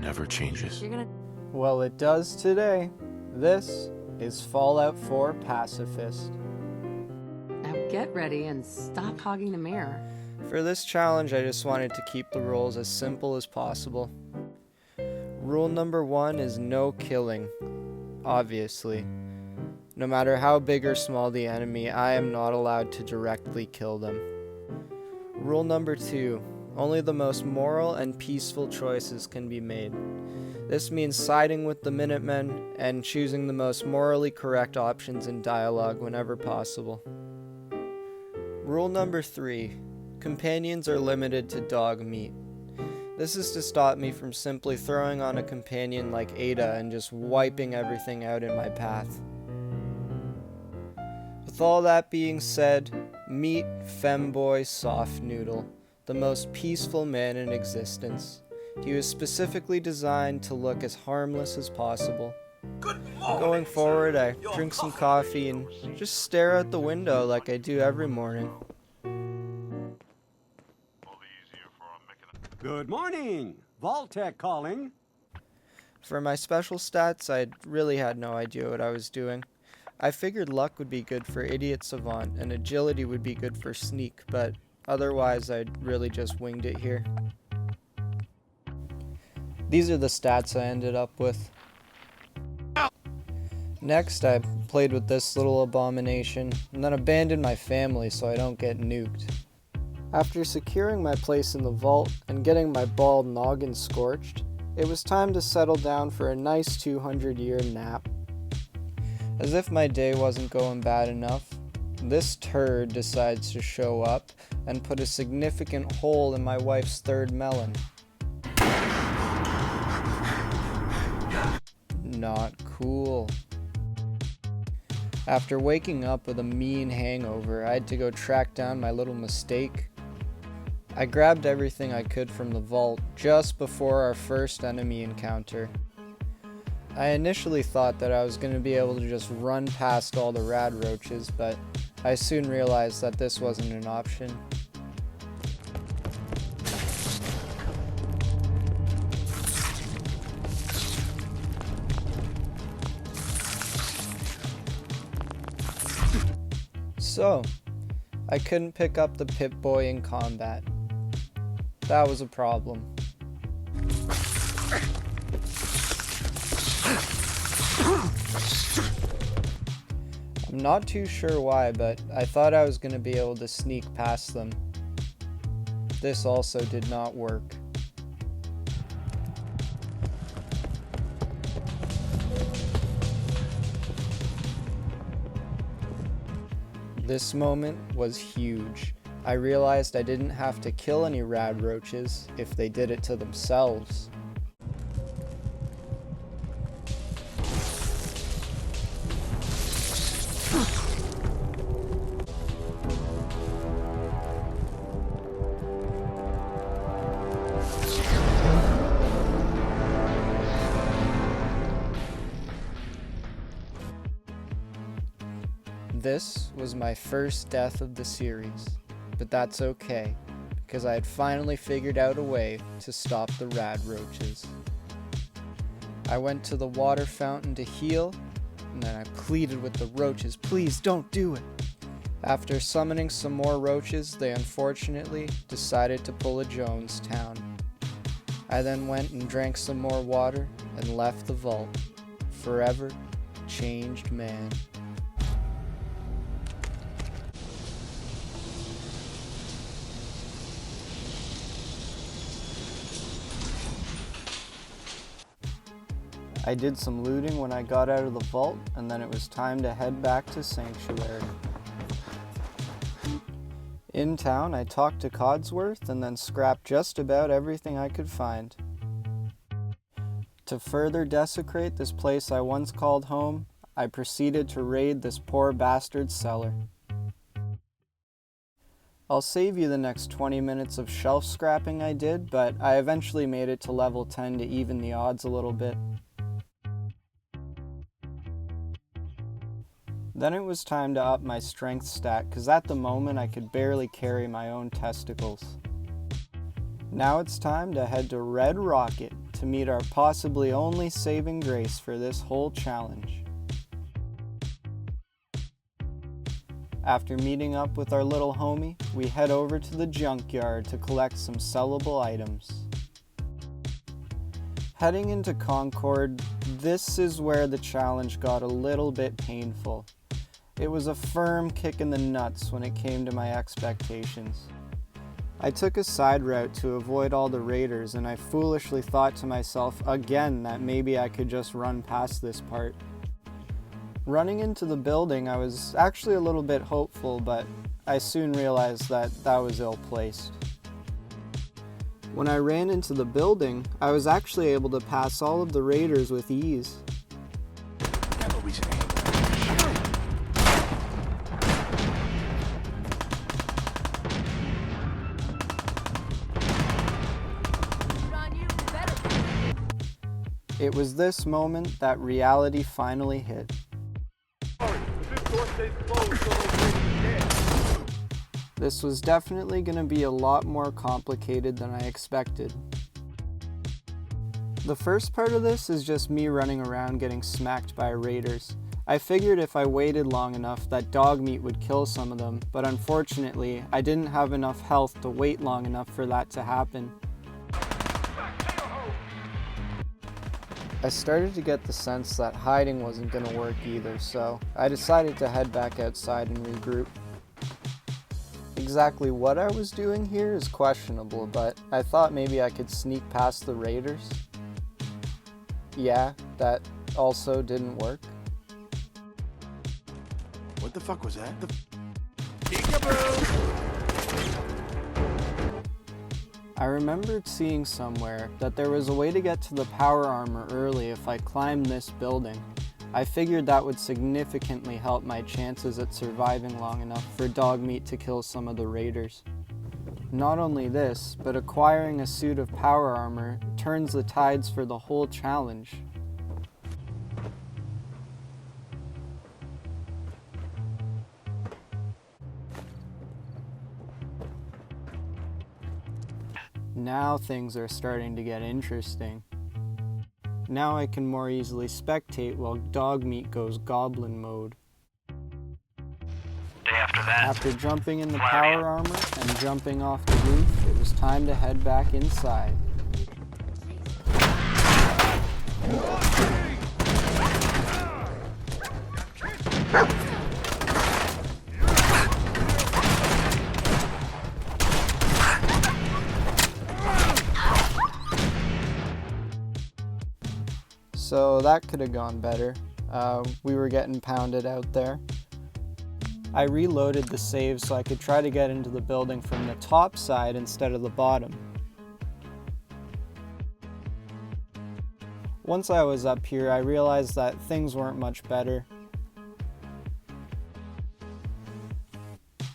never changes. Well, it does today. This is Fallout 4 Pacifist. Now get ready and stop hogging the mirror. For this challenge, I just wanted to keep the rules as simple as possible. Rule number 1 is no killing. Obviously. No matter how big or small the enemy, I am not allowed to directly kill them. Rule number 2, only the most moral and peaceful choices can be made. This means siding with the Minutemen and choosing the most morally correct options in dialogue whenever possible. Rule number 3, companions are limited to dog meat. This is to stop me from simply throwing on a companion like Ada and just wiping everything out in my path. With all that being said, meet Femboy Soft Noodle, the most peaceful man in existence. He was specifically designed to look as harmless as possible. Going forward, I drink some coffee and just stare out the window like I do every morning. Good morning! Vault-Tec calling. For my special stats, I really had no idea what I was doing. I figured luck would be good for Idiot Savant and agility would be good for Sneak, but otherwise I'd really just winged it here. These are the stats I ended up with. Next, I played with this little abomination, and then abandoned my family so I don't get nuked. After securing my place in the vault and getting my bald noggin scorched, it was time to settle down for a nice 200-year nap. As if my day wasn't going bad enough, this turd decides to show up and put a significant hole in my wife's third melon. Not cool. After waking up with a mean hangover, I had to go track down my little mistake. I grabbed everything I could from the vault just before our first enemy encounter. I initially thought that I was going to be able to just run past all the rad roaches, but I soon realized that this wasn't an option. So, I couldn't pick up the Pip-Boy in combat. That was a problem. I'm not too sure why, but I thought I was going to be able to sneak past them. This also did not work. This moment was huge. I realized I didn't have to kill any rad roaches if they did it to themselves. This was my first death of the series, but that's okay, because I had finally figured out a way to stop the rad roaches. I went to the water fountain to heal, and then I pleaded with the roaches, please don't do it. After summoning some more roaches, they unfortunately decided to pull a Jonestown. I then went and drank some more water and left the vault. Forever changed man. I did some looting when I got out of the vault, and then it was time to head back to Sanctuary. In town, I talked to Codsworth and then scrapped just about everything I could find. To further desecrate this place I once called home, I proceeded to raid this poor bastard's cellar. I'll save you the next 20 minutes of shelf scrapping I did, but I eventually made it to level 10 to even the odds a little bit. Then it was time to up my strength stat, cause at the moment I could barely carry my own testicles. Now it's time to head to Red Rocket to meet our possibly only saving grace for this whole challenge. After meeting up with our little homie, we head over to the junkyard to collect some sellable items. Heading into Concord, this is where the challenge got a little bit painful. It was a firm kick in the nuts when it came to my expectations. I took a side route to avoid all the raiders, and I foolishly thought to myself again that maybe I could just run past this part. Running into the building, I was actually a little bit hopeful, but I soon realized that was ill-placed. When I ran into the building, I was actually able to pass all of the raiders with ease. It was this moment that reality finally hit. This was definitely going to be a lot more complicated than I expected. The first part of this is just me running around getting smacked by raiders. I figured if I waited long enough that dog meat would kill some of them, but unfortunately I didn't have enough health to wait long enough for that to happen. I started to get the sense that hiding wasn't going to work either, so I decided to head back outside and regroup. Exactly what I was doing here is questionable, but I thought maybe I could sneak past the raiders. Yeah, that also didn't work. What the fuck was that? I remembered seeing somewhere that there was a way to get to the power armor early if I climbed this building. I figured that would significantly help my chances at surviving long enough for dog meat to kill some of the raiders. Not only this, but acquiring a suit of power armor turns the tides for the whole challenge. Now things are starting to get interesting. Now I can more easily spectate while dog meat goes goblin mode. After jumping in the power armor and jumping off the roof, it was time to head back inside. So that could have gone better. We were getting pounded out there. I reloaded the save so I could try to get into the building from the top side instead of the bottom. Once I was up here, I realized that things weren't much better.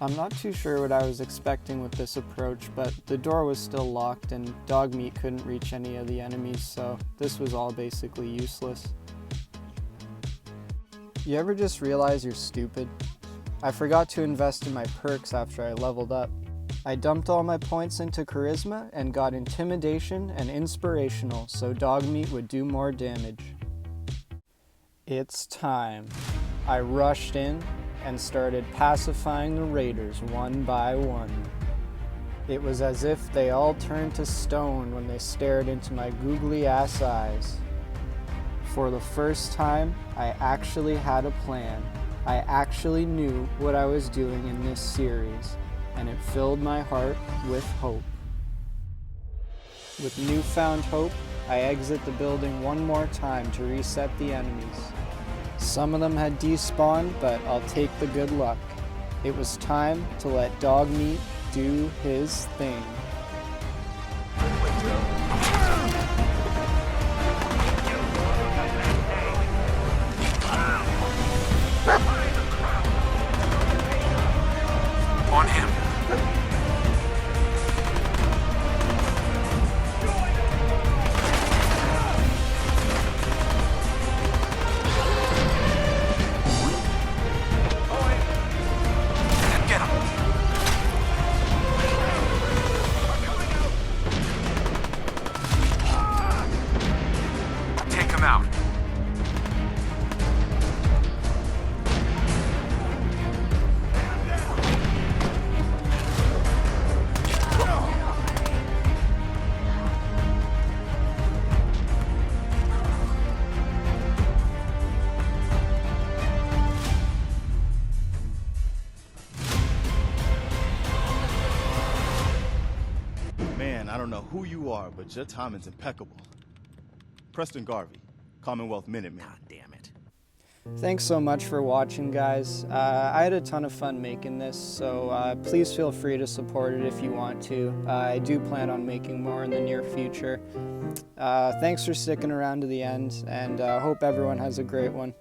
I'm not too sure what I was expecting with this approach, but the door was still locked and dog meat couldn't reach any of the enemies, so this was all basically useless. You ever just realize you're stupid? I forgot to invest in my perks after I leveled up. I dumped all my points into charisma and got intimidation and inspirational so dog meat would do more damage. It's time. I rushed in and started pacifying the raiders one by one. It was as if they all turned to stone when they stared into my googly ass eyes. For the first time, I actually had a plan. I actually knew what I was doing in this series, and it filled my heart with hope. With newfound hope, I exit the building one more time to reset the enemies. Some of them had despawned, but I'll take the good luck. It was time to let dog meat do his thing. On him. Get him. I don't know who you are, but your timing's impeccable. Preston Garvey, Commonwealth Minuteman. God damn it. Thanks so much for watching, guys. I had a ton of fun making this, so please feel free to support it if you want to. I do plan on making more in the near future. Thanks for sticking around to the end, and hope everyone has a great one.